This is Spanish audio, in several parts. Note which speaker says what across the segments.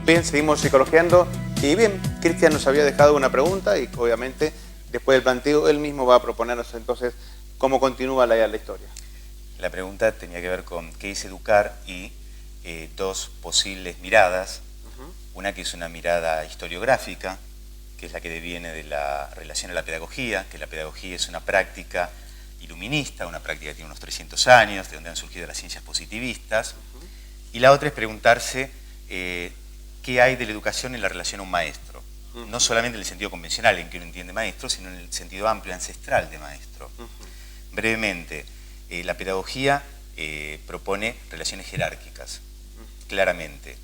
Speaker 1: Bien, seguimos psicologiando. Y bien, Cristian nos había dejado una pregunta y obviamente después del planteo él mismo va a proponernos entonces cómo continúa la historia.
Speaker 2: La pregunta tenía que ver con qué es educar y dos posibles miradas. Una que es una mirada historiográfica, que es la que deviene de la relación a la pedagogía, que la pedagogía es una práctica iluminista, una práctica que tiene unos 300 años, de donde han surgido las ciencias positivistas. Y la otra es preguntarse qué hay de la educación en la relación a un maestro. No solamente en el sentido convencional en que uno entiende maestro, sino en el sentido amplio, ancestral de maestro. Brevemente, la pedagogía propone relaciones jerárquicas, claramente,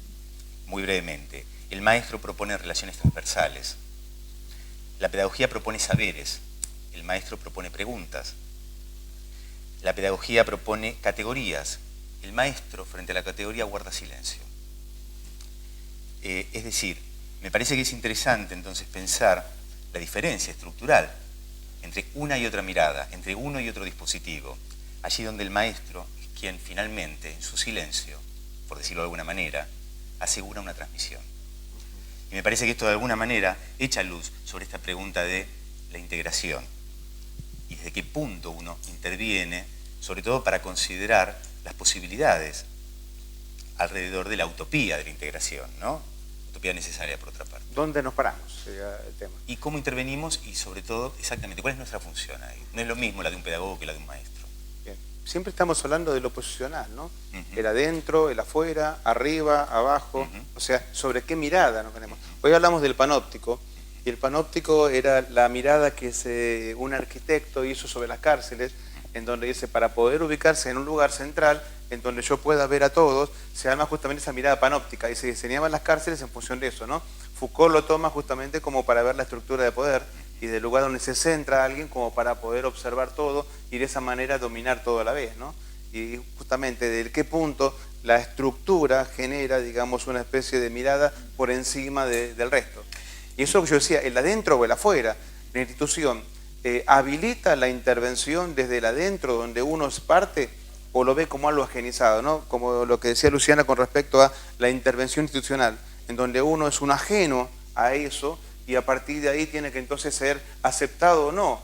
Speaker 2: muy brevemente. El maestro propone relaciones transversales. La pedagogía propone saberes, el maestro propone preguntas. La pedagogía propone categorías, el maestro frente a la categoría guarda silencio. Es decir, me parece que es interesante entonces pensar la diferencia estructural entre una y otra mirada, entre uno y otro dispositivo, allí donde el maestro es quien finalmente, en su silencio, por decirlo de alguna manera, asegura una transmisión. Y me parece que esto de alguna manera echa luz sobre esta pregunta de la integración y desde qué punto uno interviene, sobre todo para considerar las posibilidades alrededor de la utopía de la integración, ¿no? Utopía necesaria, por otra parte.
Speaker 1: ¿Dónde nos paramos? Sería el tema.
Speaker 2: Y cómo intervenimos y, sobre todo, exactamente, cuál es nuestra función ahí. No es lo mismo la de un pedagogo que la de un maestro.
Speaker 1: Bien. Siempre estamos hablando de lo posicional, ¿no? El adentro, el afuera, arriba, abajo. O sea, ¿sobre qué mirada nos tenemos? Hoy hablamos del panóptico. Y el panóptico era la mirada que un arquitecto hizo sobre las cárceles, en donde dice, para poder ubicarse en un lugar central, en donde yo pueda ver a todos, se arma justamente esa mirada panóptica y se diseñaban las cárceles en función de eso, ¿no? Foucault lo toma justamente como para ver la estructura de poder y del lugar donde se centra alguien como para poder observar todo y de esa manera dominar todo a la vez, ¿no? Y justamente de qué punto la estructura genera, digamos, una especie de mirada por encima del resto. Y eso que yo decía, el adentro o el afuera, la institución habilita la intervención desde el adentro, donde uno es parte, o lo ve como algo ajenizado, ¿no? Como lo que decía Luciana con respecto a la intervención institucional, en donde uno es un ajeno a eso y a partir de ahí tiene que entonces ser aceptado o no.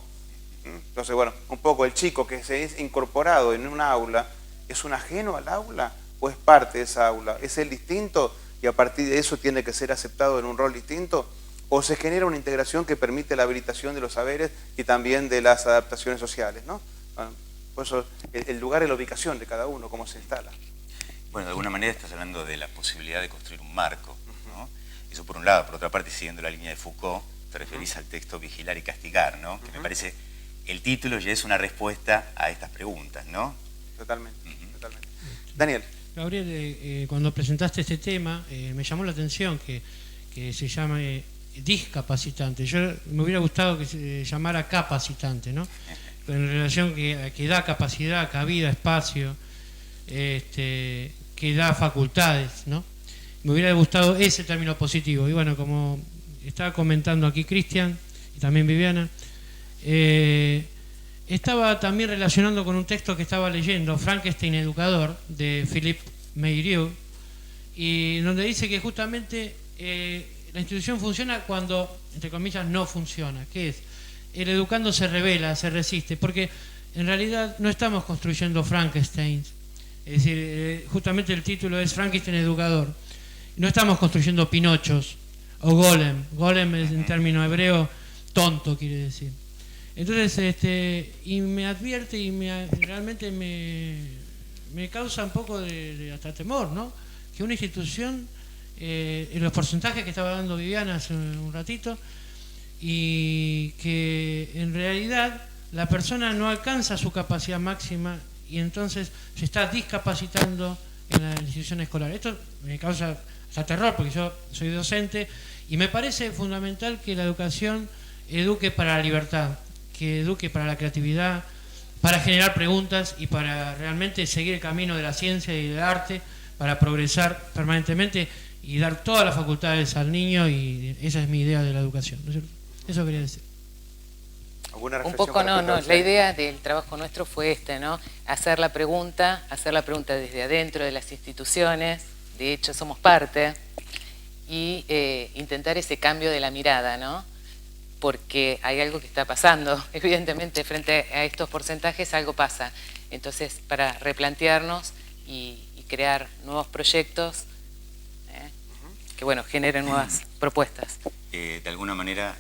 Speaker 1: Entonces, bueno, un poco el chico que se es incorporado en un aula, ¿es un ajeno al aula o es parte de esa aula? ¿Es el distinto y a partir de eso tiene que ser aceptado en un rol distinto? ¿O se genera una integración que permite la habilitación de los saberes y también de las adaptaciones sociales, ¿no? Bueno, por eso el lugar y la ubicación de cada uno, cómo se instala.
Speaker 2: Bueno, de alguna manera estás hablando de la posibilidad de construir un marco, ¿no? Eso por un lado. Por otra parte, siguiendo la línea de Foucault, te referís al texto Vigilar y Castigar, ¿no? Que me parece, el título ya es una respuesta a estas preguntas, ¿no?
Speaker 1: Totalmente, totalmente. Daniel.
Speaker 3: Gabriel, cuando presentaste este tema, me llamó la atención que se llame discapacitante. Yo me hubiera gustado que se llamara capacitante, ¿no? Pero en relación que da capacidad, cabida, espacio, que da facultades, ¿no? Me hubiera gustado ese término positivo. Y bueno, como estaba comentando aquí Cristian y también Viviana, estaba también relacionando con un texto que estaba leyendo, Frankenstein Educador, de Philippe Meirieu, y donde dice que justamente la institución funciona cuando, entre comillas, no funciona. ¿Qué es? El educando se revela, se resiste, porque en realidad no estamos construyendo Frankenstein. Es decir, justamente el título es Frankenstein Educador. No estamos construyendo Pinochos o Golem. Golem es en término hebreo tonto, quiere decir. Entonces, y me advierte y realmente me causa un poco de hasta temor, ¿no? Que una institución, en los porcentajes que estaba dando Viviana hace un ratito, y que en realidad la persona no alcanza su capacidad máxima y entonces se está discapacitando en la institución escolar. Esto me causa hasta terror porque yo soy docente y me parece fundamental que la educación eduque para la libertad, que eduque para la creatividad, para generar preguntas y para realmente seguir el camino de la ciencia y del arte, para progresar permanentemente y dar todas las facultades al niño, y esa es mi idea de la educación, ¿no es cierto? Eso quería decir.
Speaker 4: Un poco no, la idea del trabajo nuestro fue ¿no? Hacer la pregunta desde adentro de las instituciones, de hecho somos parte, y intentar ese cambio de la mirada, ¿no? Porque hay algo que está pasando, evidentemente, frente a estos porcentajes algo pasa. Entonces, para replantearnos y crear nuevos proyectos que, bueno, generen nuevas propuestas.
Speaker 2: De alguna manera,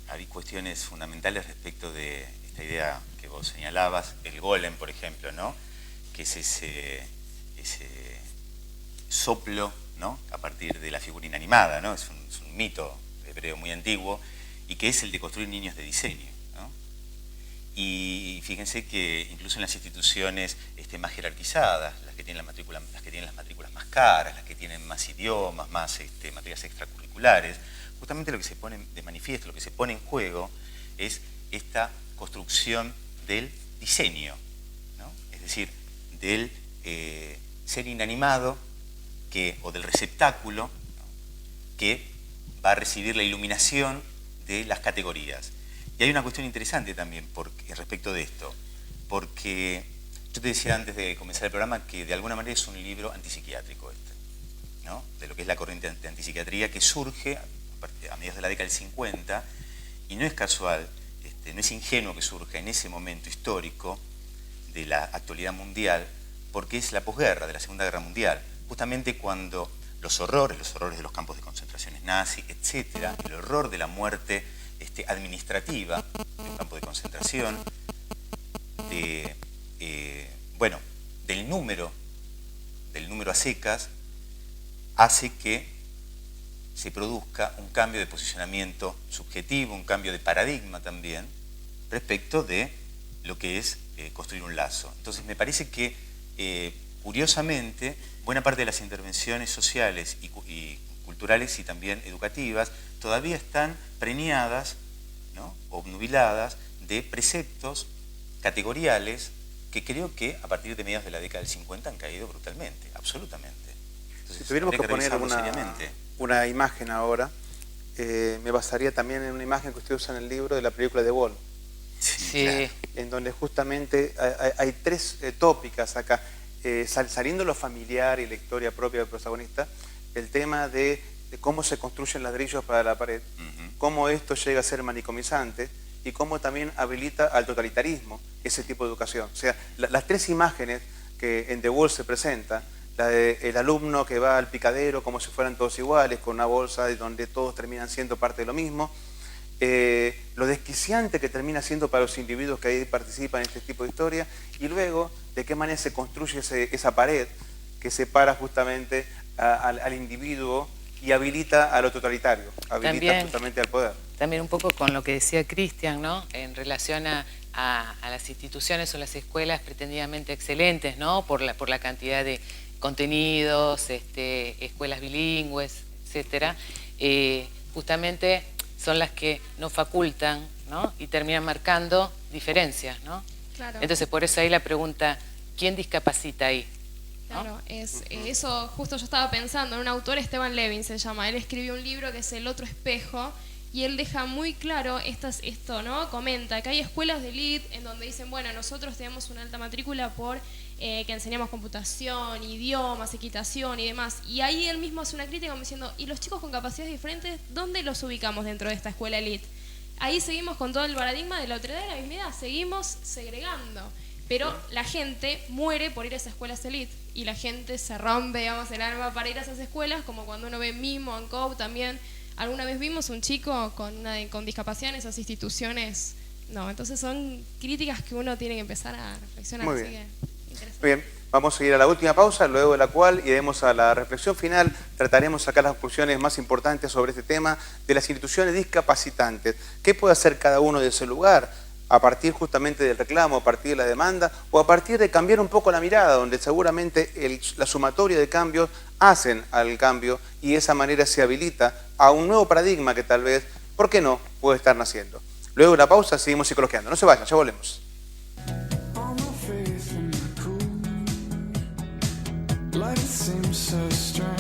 Speaker 2: hay cuestiones fundamentales respecto de esta idea que vos señalabas, el golem, por ejemplo, ¿no? Que es ese soplo, ¿no? A partir de la figura inanimada, ¿no? Es un mito hebreo muy antiguo, y que es el de construir niños de diseño, ¿no? Y fíjense que incluso en las instituciones más jerarquizadas, las que tienen las matrículas más caras, las que tienen más idiomas, más materias extracurriculares, justamente lo que se pone de manifiesto, lo que se pone en juego es esta construcción del diseño, ¿no? Es decir, del ser inanimado o del receptáculo, ¿no? Que va a recibir la iluminación de las categorías. Y hay una cuestión interesante también respecto de esto, porque yo te decía antes de comenzar el programa que de alguna manera es un libro antipsiquiátrico ¿no? De lo que es la corriente de antipsiquiatría que surge a mediados de la década del 50, y no es casual, no es ingenuo que surja en ese momento histórico de la actualidad mundial, porque es la posguerra de la Segunda Guerra Mundial, justamente cuando los horrores de los campos de concentraciones nazis, etcétera, el horror de la muerte administrativa de un campo de concentración, del número a secas, hace que se produzca un cambio de posicionamiento subjetivo, un cambio de paradigma también, respecto de lo que es construir un lazo. Entonces me parece que, curiosamente, buena parte de las intervenciones sociales y culturales y también educativas todavía están preñadas, ¿no? O obnubiladas de preceptos categoriales que creo que a partir de mediados de la década del 50 han caído brutalmente, absolutamente. Entonces,
Speaker 1: si tuviéramos que poner una imagen ahora, me basaría también en una imagen que usted usa en el libro de la película de Wall.
Speaker 4: Sí.
Speaker 1: Claro. En donde justamente hay tres tópicas acá, saliendo lo familiar y la historia propia del protagonista, el tema de cómo se construyen ladrillos para la pared, cómo esto llega a ser manicomizante y cómo también habilita al totalitarismo ese tipo de educación. O sea, las tres imágenes que en The Wall se presenta, la del alumno que va al picadero como si fueran todos iguales, con una bolsa donde todos terminan siendo parte de lo mismo, lo desquiciante que termina siendo para los individuos que ahí participan en este tipo de historia, y luego de qué manera se construye esa pared que separa justamente al individuo y habilita a lo totalitario, habilita también, justamente al poder.
Speaker 4: También un poco con lo que decía Cristian, ¿no? En relación a las instituciones o las escuelas pretendidamente excelentes, ¿no? Por la cantidad de contenidos, escuelas bilingües, etcétera, justamente son las que no facultan, ¿no? Y terminan marcando diferencias, ¿no?
Speaker 5: Claro.
Speaker 4: Entonces, por eso ahí la pregunta, ¿quién discapacita ahí? ¿No?
Speaker 5: Claro, eso justo yo estaba pensando en un autor, Esteban Levin se llama, él escribió un libro que es El otro espejo, y él deja muy claro esto, ¿no? Comenta que hay escuelas de élite en donde dicen, bueno, nosotros tenemos una alta matrícula por que enseñamos computación, idiomas, equitación y demás, y ahí él mismo hace una crítica como diciendo, ¿y los chicos con capacidades diferentes, dónde los ubicamos dentro de esta escuela élite? Ahí seguimos con todo el paradigma de la otredad y la mismidad, seguimos segregando. Pero la gente muere por ir a esas escuelas elite y la gente se rompe, digamos, el alma para ir a esas escuelas, como cuando uno ve Mimo, ANCOV también. Alguna vez vimos un chico con discapacidad en esas instituciones. No, entonces son críticas que uno tiene que empezar a reflexionar.
Speaker 1: Muy bien. Muy bien, vamos a ir a la última pausa, luego de la cual iremos a la reflexión final. Trataremos de sacar las conclusiones más importantes sobre este tema de las instituciones discapacitantes. ¿Qué puede hacer cada uno de ese lugar? A partir justamente del reclamo, a partir de la demanda, o a partir de cambiar un poco la mirada, donde seguramente la sumatoria de cambios hacen al cambio y de esa manera se habilita a un nuevo paradigma que tal vez, ¿por qué no?, puede estar naciendo. Luego de la pausa seguimos psicologiando. No se vayan, ya volvemos.
Speaker 6: Life seems so strange.